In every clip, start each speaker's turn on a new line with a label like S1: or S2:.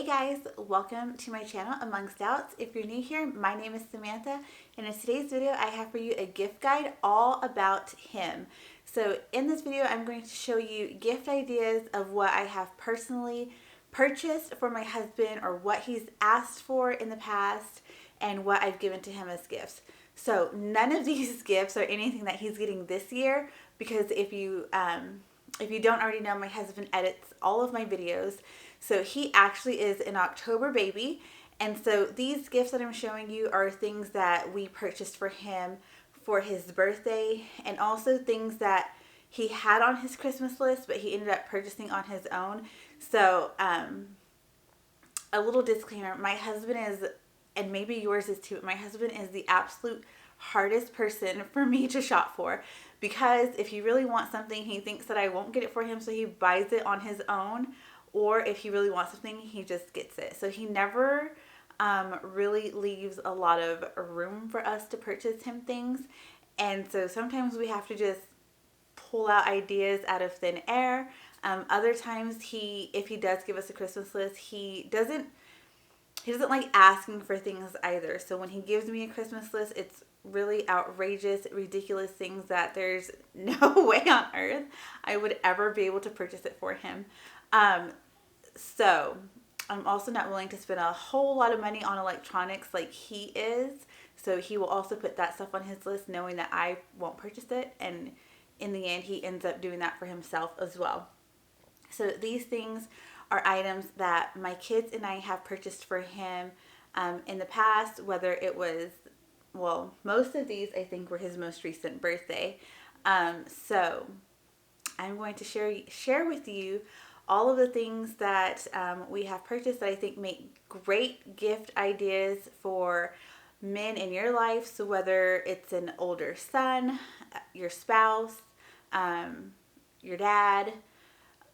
S1: Hey guys, welcome to my channel, Amongst Outs. If you're new here, my name is Samantha, and in today's video I have for you a gift guide all about him. So in this video I'm going to show you gift ideas of what I have personally purchased for my husband or what he's asked for in the past and what I've given to him as gifts. So none of these gifts are anything that he's getting this year, because if you don't already know, my husband edits all of my videos. So he actually is an October baby. And so these gifts that I'm showing you are things that we purchased for him for his birthday, and also things that he had on his Christmas list, but he ended up purchasing on his own. So a little disclaimer, my husband is, and maybe yours is too, but my husband is the absolute hardest person for me to shop for, because if he really wants something, he thinks that I won't get it for him, so he buys it on his own. Or if he really wants something, he just gets it. So he never really leaves a lot of room for us to purchase him things. And so sometimes we have to just pull out ideas out of thin air. Other times if he does give us a Christmas list, he doesn't like asking for things either. So when he gives me a Christmas list, it's really outrageous, ridiculous things that there's no way on earth I would ever be able to purchase it for him. So I'm also not willing to spend a whole lot of money on electronics like he is. So he will also put that stuff on his list, knowing that I won't purchase it. And in the end, he ends up doing that for himself as well. So these things are items that my kids and I have purchased for him in the past, whether it was, well, most of these I think were his most recent birthday. So I'm going to share with you all of the things that we have purchased that I think make great gift ideas for men in your life. So whether it's an older son, your spouse, your dad,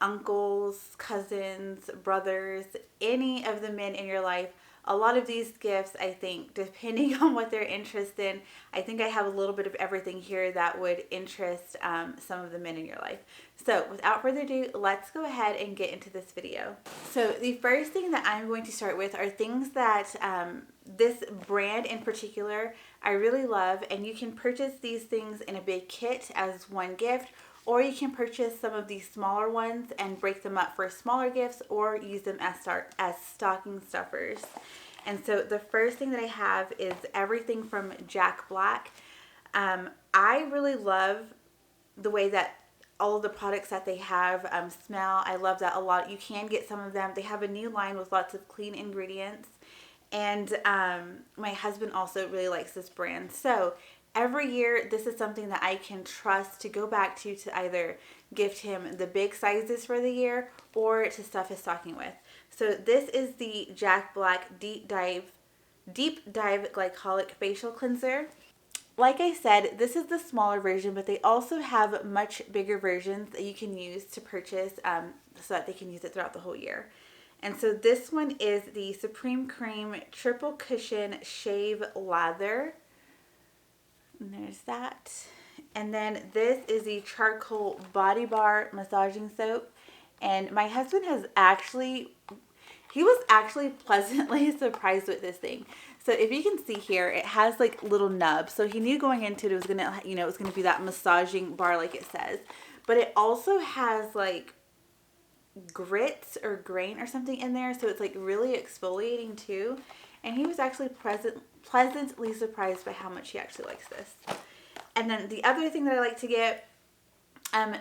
S1: uncles, cousins, brothers, any of the men in your life, a lot of these gifts, I think, depending on what they're interested in, I think I have a little bit of everything here that would interest some of the men in your life. So without further ado, let's go ahead and get into this video. So the first thing that I'm going to start with are things that this brand in particular I really love, and you can purchase these things in a big kit as one gift, or you can purchase some of these smaller ones and break them up for smaller gifts, or use them as stocking stuffers. And so the first thing that I have is everything from Jack Black. I really love the way that all of the products that they have smell. I love that a lot. You can get some of them. They have a new line with lots of clean ingredients. And my husband also really likes this brand. So every year, this is something that I can trust to go back to either gift him the big sizes for the year or to stuff his stocking with. So this is the Jack Black Deep Dive Glycolic Facial Cleanser. Like I said, this is the smaller version, but they also have much bigger versions that you can use to purchase so that they can use it throughout the whole year. And so this one is the Supreme Cream Triple Cushion Shave Lather. And there's that. And then this is the Charcoal Body Bar Massaging Soap. And my husband he was actually pleasantly surprised with this thing. So if you can see here, it has like little nubs. So he knew going into it, it was gonna, it was gonna be that massaging bar like it says. But it also has like grits or grain or something in there. So it's like really exfoliating too. And he was actually pleasantly surprised by how much he actually likes this. And then the other thing that I like to get,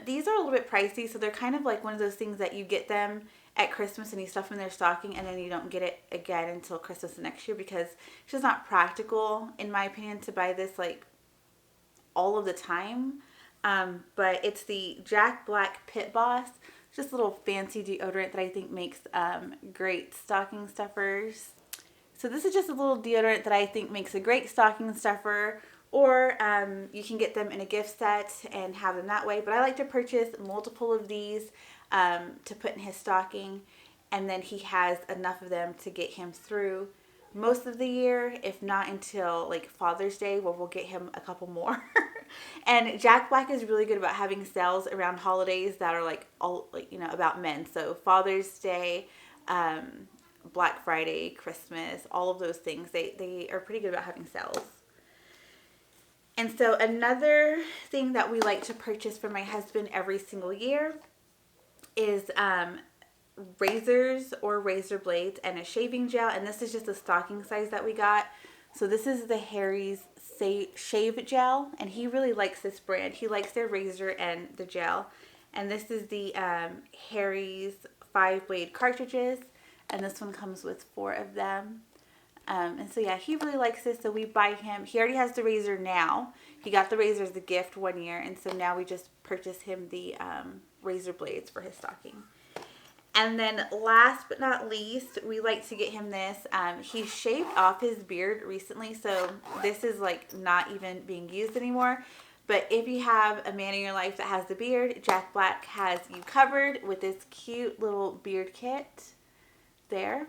S1: these are a little bit pricey, so they're kind of like one of those things that you get them at Christmas and you stuff in their stocking, and then you don't get it again until Christmas the next year, because it's just not practical, in my opinion, to buy this like all of the time. But it's the Jack Black Pit Boss, just a little fancy deodorant that I think makes great stocking stuffers. So this is just a little deodorant that I think makes a great stocking stuffer, or you can get them in a gift set and have them that way. But I like to purchase multiple of these to put in his stocking, and then he has enough of them to get him through most of the year, if not until like Father's Day, where we'll get him a couple more. And Jack Black is really good about having sales around holidays that are like all about men. So Father's Day, Black Friday, Christmas, all of those things. They are pretty good about having sales. And so another thing that we like to purchase for my husband every single year is razors or razor blades and a shaving gel. And this is just the stocking size that we got. So this is the Harry's Shave Gel, and he really likes this brand. He likes their razor and the gel. And this is the Harry's 5-blade cartridges, and this one comes with 4 of them. And so yeah, he really likes this, so we buy him. He already has the razor now. He got the razor as a gift one year, and so now we just purchase him the razor blades for his stocking. And then last but not least, we like to get him this. He shaved off his beard recently, so this is like not even being used anymore. But if you have a man in your life that has a beard, Jack Black has you covered with this cute little beard kit there.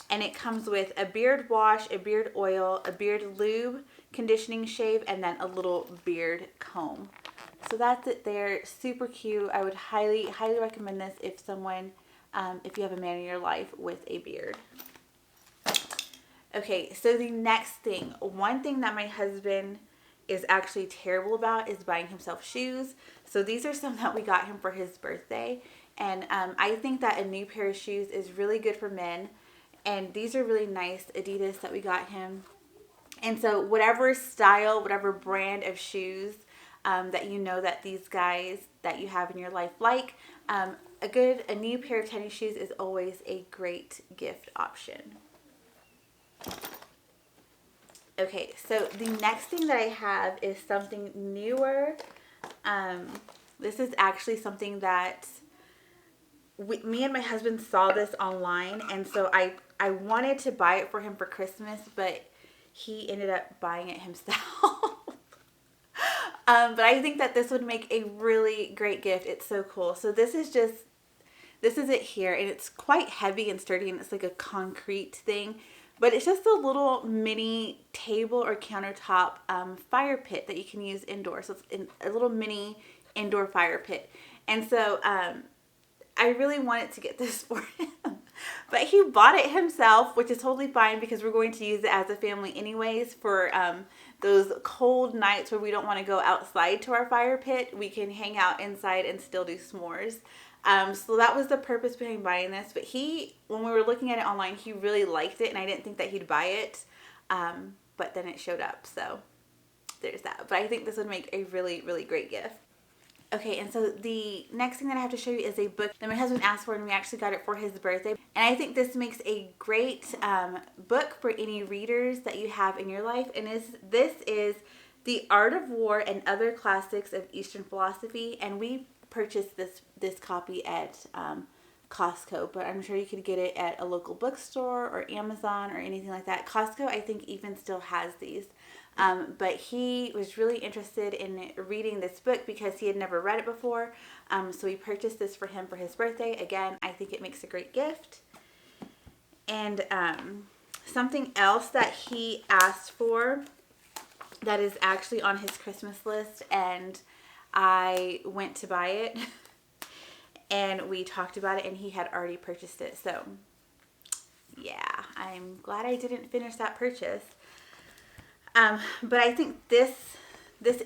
S1: And it comes with a beard wash, a beard oil, a beard lube, conditioning shave, and then a little beard comb. So that's it there. Super cute. I would highly, highly recommend this if someone, if you have a man in your life with a beard. Okay, so the next thing, one thing that my husband is actually terrible about is buying himself shoes. So these are some that we got him for his birthday. And I think that a new pair of shoes is really good for men. And these are really nice Adidas that we got him. And so whatever style, whatever brand of shoes that you know that these guys that you have in your life like, a new pair of tennis shoes is always a great gift option. Okay, so the next thing that I have is something newer. This is actually something that me and my husband saw this online, and so I wanted to buy it for him for Christmas, but he ended up buying it himself. But I think that this would make a really great gift. It's so cool. So this is it here, and it's quite heavy and sturdy, and it's like a concrete thing. But it's just a little mini table or countertop fire pit that you can use indoors. So it's a little mini indoor fire pit. And so I really wanted to get this for him. But he bought it himself, which is totally fine because we're going to use it as a family anyways for those cold nights where we don't want to go outside to our fire pit. We can hang out inside and still do s'mores. So that was the purpose behind buying this. But when we were looking at it online, he really liked it, and I didn't think that he'd buy it. But then it showed up, so there's that. But I think this would make a really, really great gift. Okay, and so the next thing that I have to show you is a book that my husband asked for, and we actually got it for his birthday. And I think this makes a great book for any readers that you have in your life. And this is The Art of War and Other Classics of Eastern Philosophy. And we purchased this copy at Costco, but I'm sure you could get it at a local bookstore or Amazon or anything like that. Costco, I think, even still has these. But he was really interested in reading this book because he had never read it before. So we purchased this for him for his birthday. Again, I think it makes a great gift. And something else that he asked for that is actually on his Christmas list, and I went to buy it and we talked about it, and he had already purchased it. So yeah, I'm glad I didn't finish that purchase. But I think this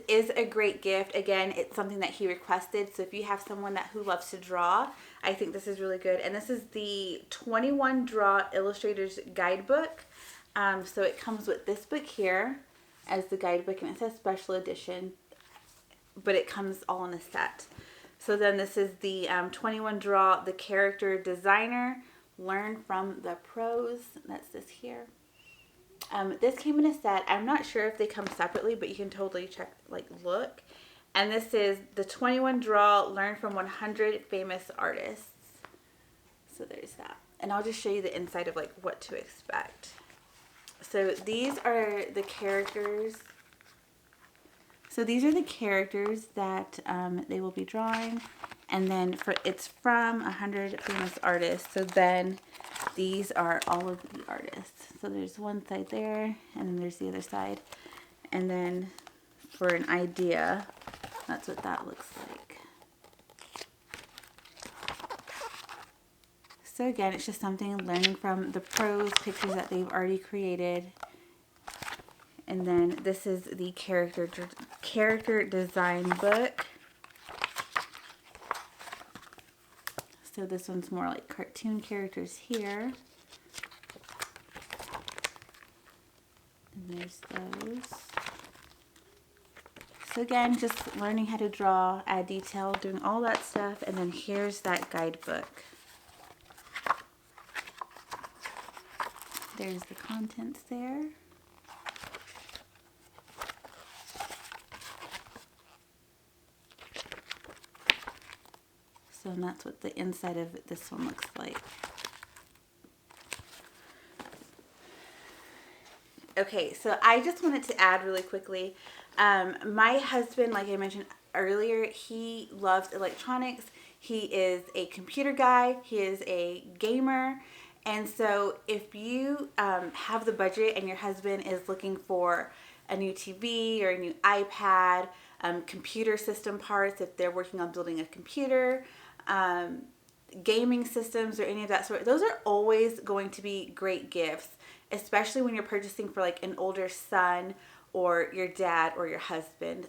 S1: is a great gift. Again, it's something that he requested. So if you have someone who loves to draw, I think this is really good. And this is the 21 Draw Illustrators Guidebook. So it comes with this book here as the guidebook, and it says special edition, but it comes all in a set. So then this is the 21 Draw, the Character Designer, Learn from the Pros. That's this here. This came in a set. I'm not sure if they come separately, but you can totally check, look. And this is the 21 Draw, Learn from 100 Famous Artists. So there's that. And I'll just show you the inside of what to expect. So these are the characters. So these are the characters that they will be drawing. And then it's from 100 famous artists. So then these are all of the artists. So there's one side there, and then there's the other side. And then for an idea, that's what that looks like. So again, it's just something learning from the pros, pictures that they've already created. And then this is the character design book. So this one's more like cartoon characters here. And there's those. So again, just learning how to draw, add detail, doing all that stuff. And then here's that guidebook. There's the contents there. So that's what the inside of this one looks like. Okay, so I just wanted to add really quickly, my husband, like I mentioned earlier, he loves electronics. He is a computer guy. He is a gamer. And so if you have the budget and your husband is looking for a new TV or a new iPad, computer system parts, if they're working on building a computer, gaming systems or any of that sort, those are always going to be great gifts, especially when you're purchasing for like an older son or your dad or your husband,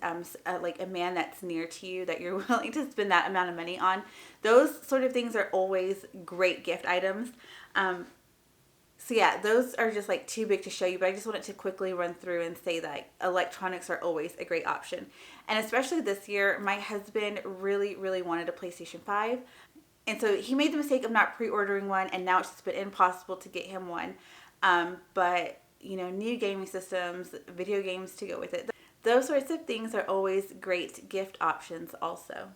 S1: like a man that's near to you that you're willing to spend that amount of money on. Those sort of things are always great gift items. So yeah, those are just like too big to show you, but I just wanted to quickly run through and say that electronics are always a great option. And especially this year, my husband really, really wanted a PlayStation 5. And so he made the mistake of not pre-ordering one, and now it's just been impossible to get him one. But, you know, new gaming systems, video games to go with it. Those sorts of things are always great gift options also.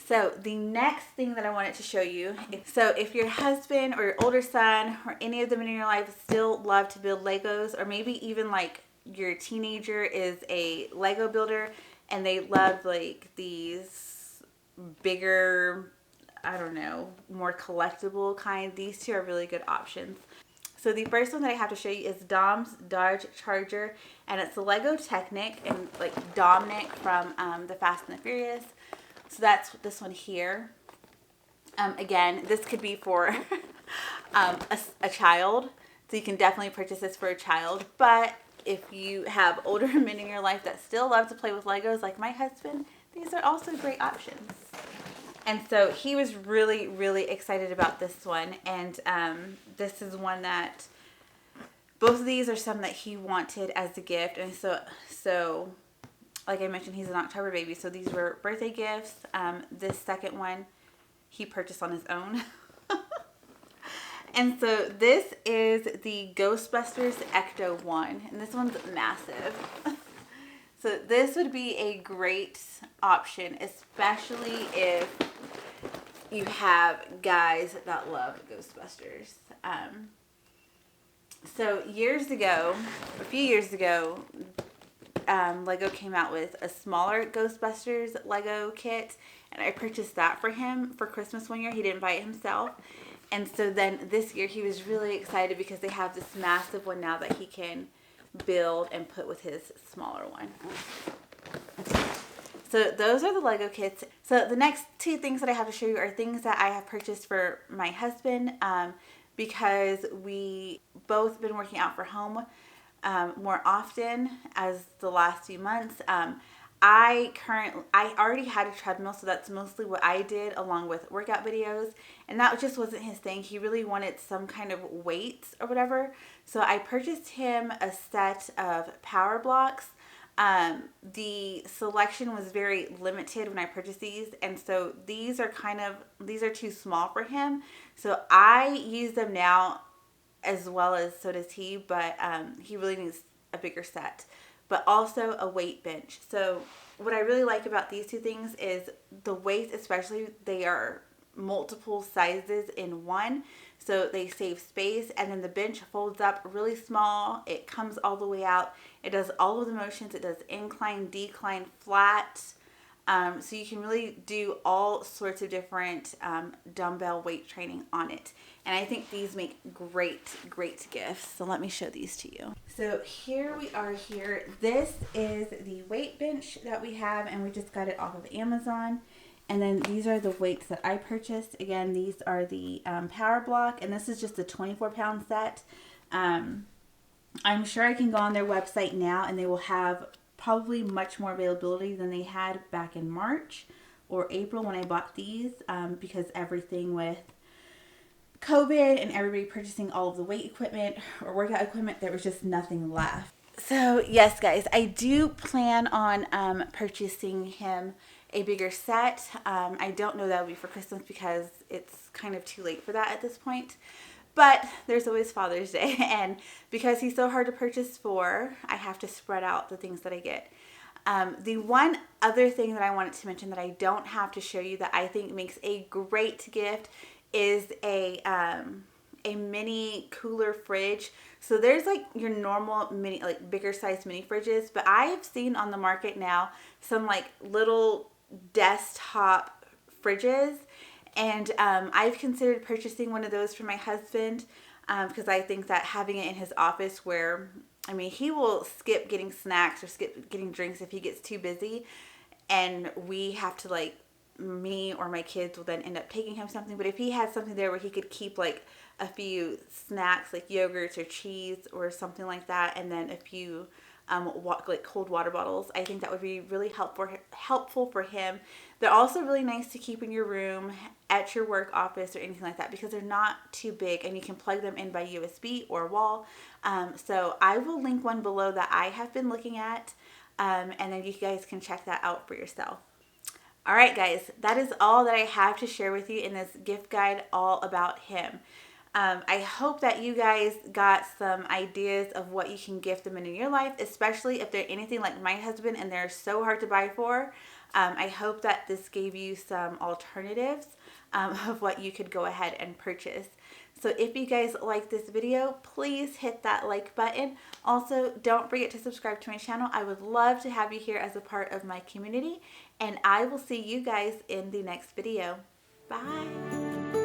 S1: So the next thing that I wanted to show you, if your husband or your older son or any of them in your life still love to build Legos, or maybe even like your teenager is a Lego builder and they love like these bigger, I don't know, more collectible kind, these two are really good options. So the first one that I have to show you is Dom's Dodge Charger, and it's the Lego Technic and like Dominic from the Fast and the Furious. So that's this one here. Again, this could be for a child. So you can definitely purchase this for a child. But if you have older men in your life that still love to play with Legos, like my husband, these are also great options. And so he was really, really excited about this one. And this is one that, both of these are some that he wanted as a gift. And so like I mentioned, he's an October baby, so these were birthday gifts. This second one, he purchased on his own. And so this is the Ghostbusters Ecto 1, and this one's massive. So this would be a great option, especially if you have guys that love Ghostbusters. So a few years ago, Lego came out with a smaller Ghostbusters Lego kit, and I purchased that for him for Christmas one year. He didn't buy it himself. And so then this year he was really excited because they have this massive one now that he can build and put with his smaller one. So those are the Lego kits. So the next two things that I have to show you are things that I have purchased for my husband, because we both been working out for home more often as the last few months. I already had a treadmill, so that's mostly what I did along with workout videos, and that just wasn't his thing. He really wanted some kind of weights or whatever, so I purchased him a set of power blocks. The selection was very limited when I purchased these, and so these are too small for him, so I use them now as well as so does he, but he really needs a bigger set. But also a weight bench. So what I really like about these two things is the weights, especially, they are multiple sizes in one, so they save space. And then the bench folds up really small. It comes all the way out. It does all of the motions. It does incline, decline, flat. So you can really do all sorts of different dumbbell weight training on it. And I think these make great gifts. So let me show these to you. So here we are here. This is the weight bench that we have, and we just got it off of Amazon. And then these are the weights that I purchased. Again, these are the Power Block, and this is just a 24-pound set. I'm sure I can go on their website now, and they will have probably much more availability than they had back in March or April when I bought these, because everything with COVID and everybody purchasing all of the weight equipment or workout equipment, there was just nothing left. So yes, guys, I do plan on purchasing him a bigger set. I don't know that will be for Christmas because it's kind of too late for that at this point. But there's always Father's Day, and because he's so hard to purchase for, I have to spread out the things that I get. The one other thing that I wanted to mention that I don't have to show you that I think makes a great gift is a mini cooler fridge. So there's like your normal mini, like bigger size mini fridges, but I have seen on the market now some like little desktop fridges. And I've considered purchasing one of those for my husband because I think that having it in his office where, I mean, he will skip getting snacks or skip getting drinks if he gets too busy. And we have to like, me or my kids will then end up taking him something. But if he had something there where he could keep like a few snacks like yogurts or cheese or something like that, and then a few like cold water bottles, I think that would be really helpful for him. They're also really nice to keep in your room, at your work office, or anything like that because they're not too big and you can plug them in by USB or wall. So I will link one below that I have been looking at, and then you guys can check that out for yourself. All right, guys, that is all that I have to share with you in this gift guide all about him. I hope that you guys got some ideas of what you can gift them in your life, especially if they're anything like my husband and they're so hard to buy for. I hope that this gave you some alternatives of what you could go ahead and purchase. So if you guys like this video, please hit that like button. Also, don't forget to subscribe to my channel. I would love to have you here as a part of my community, and I will see you guys in the next video. Bye.